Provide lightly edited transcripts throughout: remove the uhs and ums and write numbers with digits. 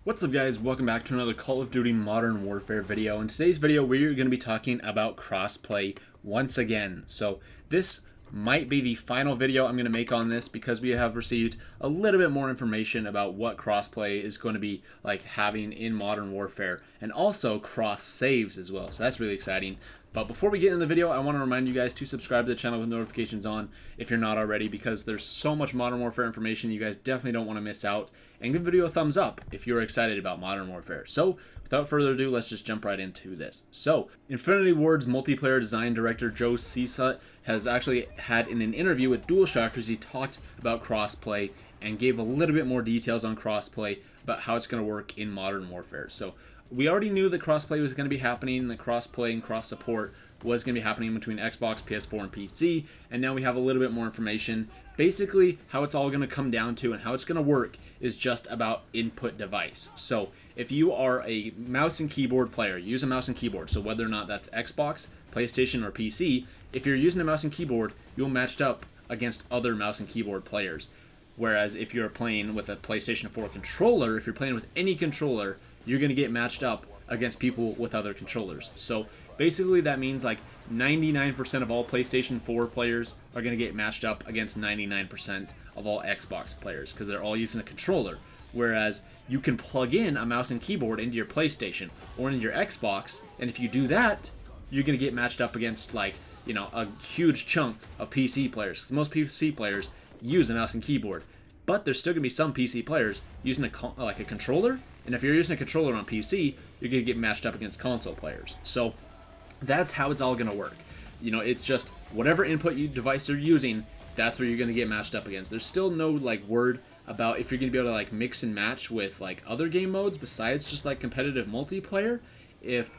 What's up guys, welcome back to another Call of Duty Modern Warfare video. In today's video we're going to be talking about crossplay once again. So this might be the final video I'm going to make on this because we have received a little bit more information about what crossplay is going to be like having in Modern Warfare, and also cross saves as well, so that's really exciting. But before we get in the video, I want to remind you guys to subscribe to the channel with notifications on if you're not already, because there's so much Modern Warfare information you guys definitely don't want to miss out. And give the video a thumbs up if you're excited about Modern Warfare. So without further ado, let's just jump right into this. So Infinity Ward's multiplayer design director Joe Cisa has actually had in an interview with DualShockers, he talked about crossplay and gave a little bit more details on crossplay about how it's going to work in Modern Warfare. So we already knew that crossplay was going to be happening, the crossplay and cross support was going to be happening between Xbox, PS4, and PC, and now we have a little bit more information. Basically, how it's all going to come down to and how it's going to work is just about input device. So if you are a mouse and keyboard player, use a mouse and keyboard. So whether or not that's Xbox, PlayStation, or PC, if you're using a mouse and keyboard, you'll match up against other mouse and keyboard players. Whereas if you're playing with a PlayStation 4 controller, if you're playing with any controller, you're going to get matched up against people with other controllers. So basically that means like 99% of all PlayStation 4 players are going to get matched up against 99% of all Xbox players because they're all using a controller. Whereas you can plug in a mouse and keyboard into your PlayStation or into your Xbox, and if you do that, you're going to get matched up against, like, you know, a huge chunk of PC players. Most PC players use a mouse and keyboard, but there's still going to be some PC players using a controller, and if you're using a controller on PC, you're going to get matched up against console players. So that's how it's all going to work. You know, it's just whatever input device you're using, that's where you're going to get matched up against. There's still no like word about if you're going to be able to like mix and match with like other game modes besides just like competitive multiplayer. If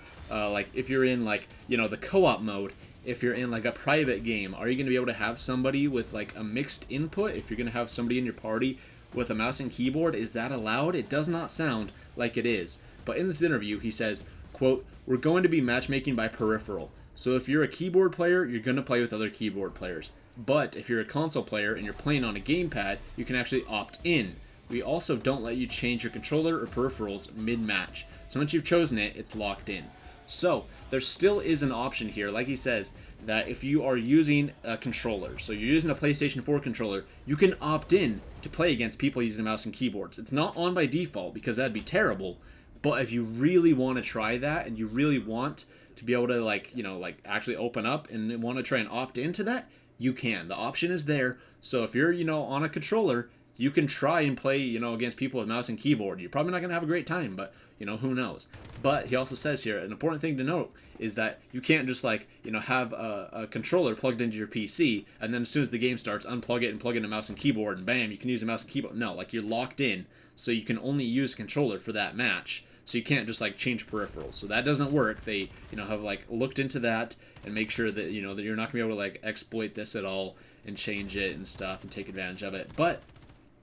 you're in, like, you know, the co-op mode, if you're in like a private game, are you going to be able to have somebody with like a mixed input? If you're going to have somebody in your party with a mouse and keyboard, is that allowed? It does not sound like it is. But in this interview, he says, quote, "We're going to be matchmaking by peripheral. So if you're a keyboard player, you're going to play with other keyboard players. But if you're a console player and you're playing on a gamepad, you can actually opt in. We also don't let you change your controller or peripherals mid-match. So once you've chosen it, it's locked in." So there still is an option here, like he says, that if you are using a controller, so you're using a PlayStation 4 controller, you can opt in to play against people using mouse and keyboards. It's not on by default because that'd be terrible, but if you really want to try that and you really want to be able to, like, you know, like actually open up and want to try and opt into that, you can. The option is there. So if you're, you know, on a controller, you can try and play, you know, against people with mouse and keyboard. You're probably not going to have a great time, but, you know, who knows. But he also says here, an important thing to note is that you can't just, like, you know, have a controller plugged into your PC, and then as soon as the game starts, unplug it and plug in a mouse and keyboard, and bam, you can use a mouse and keyboard. No, like, you're locked in, so you can only use a controller for that match. So you can't just, like, change peripherals. So that doesn't work. They, you know, have, like, looked into that and make sure that, you know, that you're not going to be able to, like, exploit this at all and change it and stuff and take advantage of it. But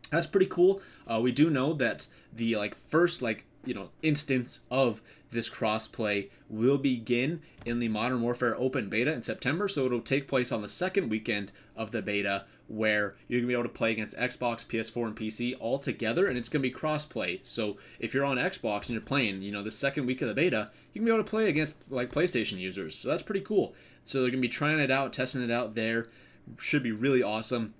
that's pretty cool. We do know that the, like, first, like, you know, instance of this crossplay will begin in the Modern Warfare Open Beta in September. So it'll take place on the second weekend of the beta, where you're going to be able to play against Xbox, PS4, and PC all together, and it's going to be crossplay. So if you're on Xbox and you're playing, you know, the second week of the beta, you can be able to play against, like, PlayStation users. So that's pretty cool. So they're going to be trying it out, testing it out there. Should be really awesome.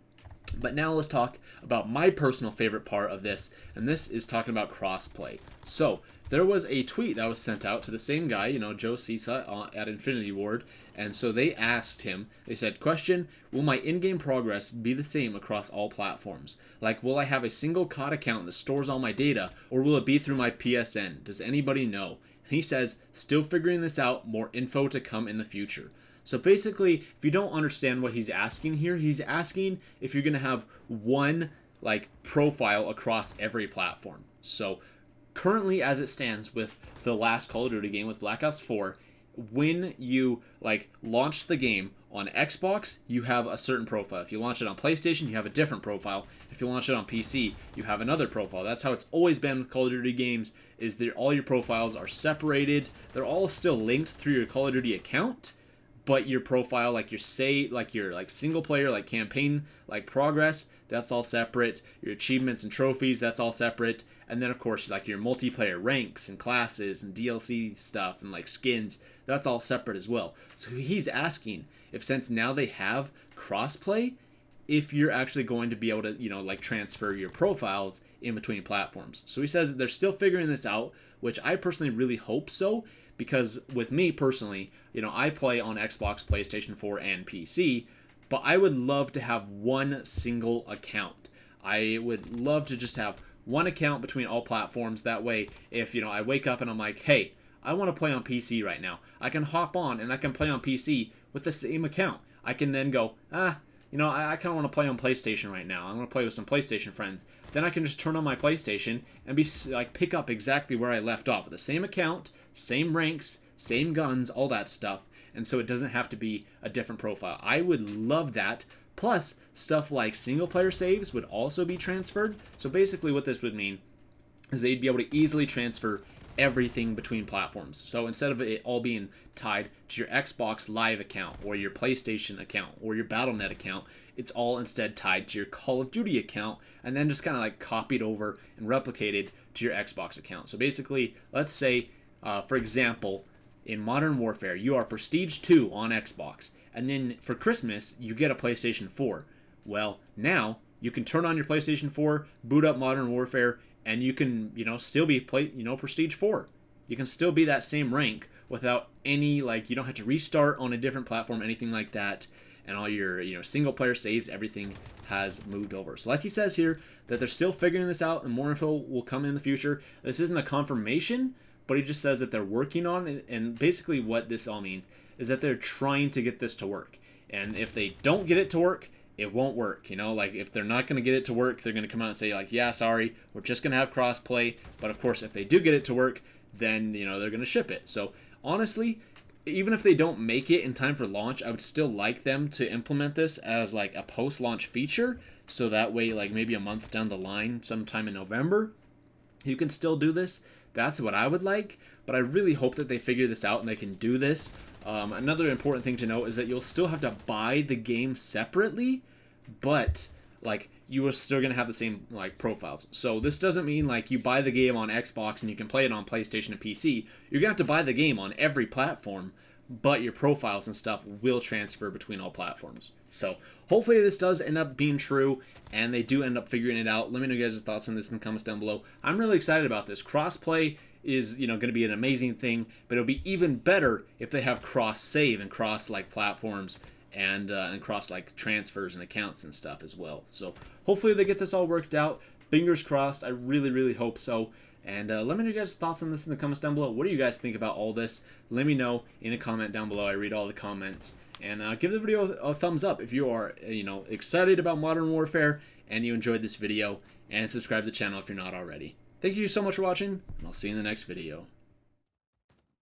But now let's talk about my personal favorite part of this, and this is talking about crossplay. So there was a tweet that was sent out to the same guy, you know, Joe Cisa at Infinity Ward, and so they asked him, they said, question, will my in-game progress be the same across all platforms? Like, will I have a single COD account that stores all my data, or will it be through my PSN? Does anybody know? And he says, still figuring this out, more info to come in the future. So basically, if you don't understand what he's asking here, he's asking if you're going to have one, like, profile across every platform. So currently, as it stands with the last Call of Duty game with Black Ops 4, when you, like, launch the game on Xbox, you have a certain profile. If you launch it on PlayStation, you have a different profile. If you launch it on PC, you have another profile. That's how it's always been with Call of Duty games, is that all your profiles are separated. They're all still linked through your Call of Duty account, but your profile, like your single player, like campaign, like progress, that's all separate. Your achievements and trophies, that's all separate. And then of course like your multiplayer ranks and classes and DLC stuff and like skins, that's all separate as well. So he's asking if, since now they have crossplay, if you're actually going to be able to, like transfer your profiles in between platforms. So he says that they're still figuring this out, which I personally really hope so, because with me personally, I play on Xbox, PlayStation 4, and PC, but I would love to have one single account. I would love to just have one account between all platforms. That way, if, I wake up and I'm like, hey, I want to play on PC right now, I can hop on and I can play on PC with the same account. I can then go, I kind of want to play on PlayStation right now. I want to play with some PlayStation friends. Then I can just turn on my PlayStation and pick up exactly where I left off with the same account, same ranks, same guns, all that stuff. And so it doesn't have to be a different profile. I would love that. Plus, stuff like single player saves would also be transferred. So basically what this would mean is they'd be able to easily transfer everything between platforms. So instead of it all being tied to your Xbox Live account or your PlayStation account or your Battle.net account, it's all instead tied to your Call of Duty account and then just kind of like copied over and replicated to your Xbox account. So basically, let's say, for example, in Modern Warfare, you are Prestige 2 on Xbox, and then for Christmas, you get a PlayStation 4. Well, now you can turn on your PlayStation 4, boot up Modern Warfare, and you can, still be Prestige 4. You can still be that same rank without any, you don't have to restart on a different platform, anything like that. And all your, single player saves, everything has moved over. So like he says here, that they're still figuring this out and more info will come in the future. This isn't a confirmation, but he just says that they're working on it. And basically what this all means is that they're trying to get this to work. And if they don't get it to work, it won't work. If they're not going to get it to work, they're going to come out and say yeah, sorry, we're just going to have crossplay. But of course, if they do get it to work, then, they're going to ship it. So honestly, even if they don't make it in time for launch, I would still like them to implement this as a post-launch feature. So that way, maybe a month down the line, sometime in November, you can still do this. That's what I would like. But I really hope that they figure this out and they can do this. Another important thing to note is that you'll still have to buy the game separately, but you are still going to have the same profiles. So this doesn't mean you buy the game on Xbox and you can play it on PlayStation and PC. You're going to have to buy the game on every platform, but your profiles and stuff will transfer between all platforms. So hopefully this does end up being true and they do end up figuring it out. Let me know your guys' thoughts on this in the comments down below. I'm really excited about this. Crossplay is going to be an amazing thing, but it'll be even better if they have cross save and cross platforms and cross transfers and accounts and stuff as well. So hopefully they get this all worked out. Fingers crossed. I really hope so. And let me know your guys' thoughts on this in the comments down below. What do you guys think about all this? Let me know in a comment down below. I read all the comments. And give the video a thumbs up if you are excited about Modern Warfare and you enjoyed this video, and subscribe to the channel if you're not already. Thank you so much for watching, and I'll see you in the next video.